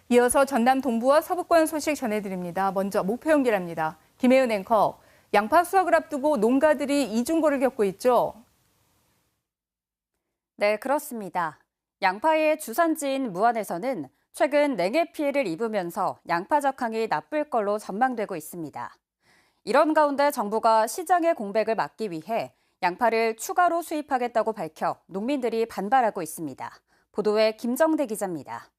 이어서 전남 동부와 서부권 소식 전해드립니다. 먼저 목포 연결합니다. 김혜은 앵커, 양파 수확을 앞두고 농가들이 이중고를 겪고 있죠? 네, 그렇습니다. 양파의 주산지인 무안에서는 최근 냉해 피해를 입으면서 양파 적항이 나쁠 걸로 전망되고 있습니다. 이런 가운데 정부가 시장의 공백을 막기 위해 양파를 추가로 수입하겠다고 밝혀 농민들이 반발하고 있습니다. 보도에 김정대 기자입니다.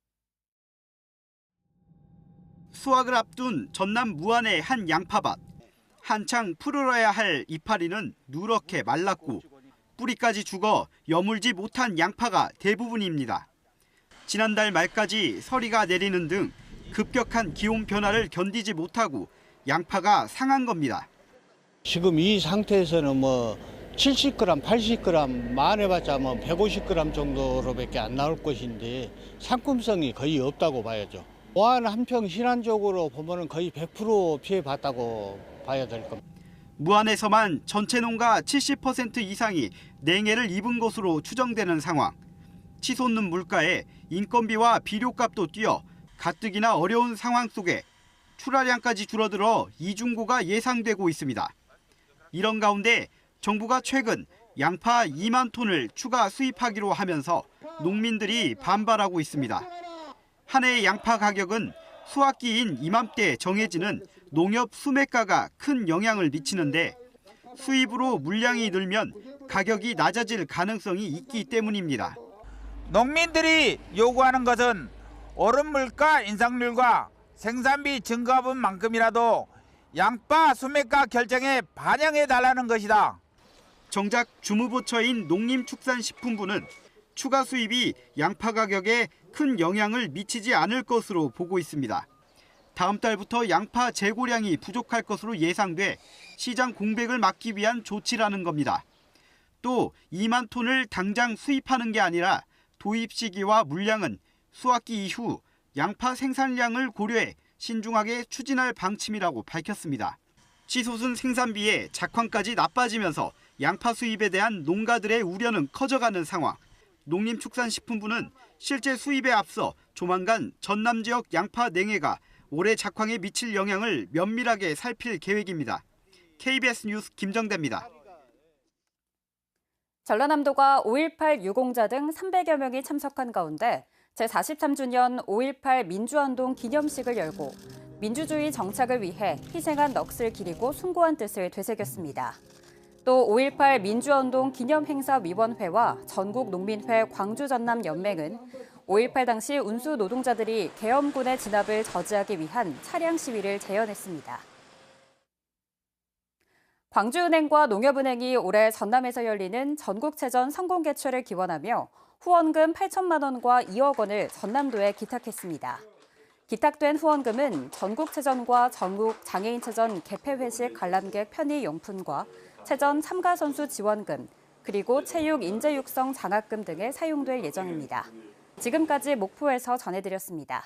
수확을 앞둔 전남 무안의 한 양파밭. 한창 푸르러야 할 이파리는 누렇게 말랐고 뿌리까지 죽어 여물지 못한 양파가 대부분입니다. 지난달 말까지 서리가 내리는 등 급격한 기온 변화를 견디지 못하고 양파가 상한 겁니다. 지금 이 상태에서는 70g, 80g, 많아봤자 150g 정도로밖에 안 나올 것인데 상품성이 거의 없다고 봐야죠. 무안 한평 신안적으로 보면은 거의 100% 피해 봤다고 봐야 될 겁니다. 무안에서만 전체 농가 70% 이상이 냉해를 입은 것으로 추정되는 상황. 치솟는 물가에 인건비와 비료값도 뛰어 가뜩이나 어려운 상황 속에 출하량까지 줄어들어 이중고가 예상되고 있습니다. 이런 가운데 정부가 최근 양파 2만 톤을 추가 수입하기로 하면서 농민들이 반발하고 있습니다. 한 해의 양파 가격은 수확기인 이맘때 정해지는 농협 수매가가 큰 영향을 미치는데 수입으로 물량이 늘면 가격이 낮아질 가능성이 있기 때문입니다. 농민들이 요구하는 것은 오른 물가 인상률과 생산비 증가분만큼이라도 양파 수매가 결정에 반영해달라는 것이다. 정작 주무부처인 농림축산식품부는 추가 수입이 양파 가격에 큰 영향을 미치지 않을 것으로 보고 있습니다. 다음 달부터 양파 재고량이 부족할 것으로 예상돼 시장 공백을 막기 위한 조치라는 겁니다. 또 2만 톤을 당장 수입하는 게 아니라 도입 시기와 물량은 수확기 이후 양파 생산량을 고려해 신중하게 추진할 방침이라고 밝혔습니다. 치솟은 생산비에 작황까지 나빠지면서 양파 수입에 대한 농가들의 우려는 커져가는 상황. 농림축산식품부는 실제 수입에 앞서 조만간 전남 지역 양파 냉해가 올해 작황에 미칠 영향을 면밀하게 살필 계획입니다. KBS 뉴스 김정대입니다. 전라남도가 5.18 유공자 등 300여 명이 참석한 가운데 제43주년 5.18 민주화운동 기념식을 열고 민주주의 정착을 위해 희생한 넋을 기리고 숭고한 뜻을 되새겼습니다. 또 5.18 민주화운동 기념행사위원회와 전국농민회 광주전남연맹은 5.18 당시 운수 노동자들이 계엄군의 진압을 저지하기 위한 차량 시위를 재연했습니다. 광주은행과 농협은행이 올해 전남에서 열리는 전국체전 성공 개최를 기원하며 후원금 8천만 원과 2억 원을 전남도에 기탁했습니다. 기탁된 후원금은 전국체전과 전국장애인체전 개폐회식 관람객 편의 용품과 체전 참가 선수 지원금, 그리고 체육 인재 육성 장학금 등에 사용될 예정입니다. 지금까지 목포에서 전해드렸습니다.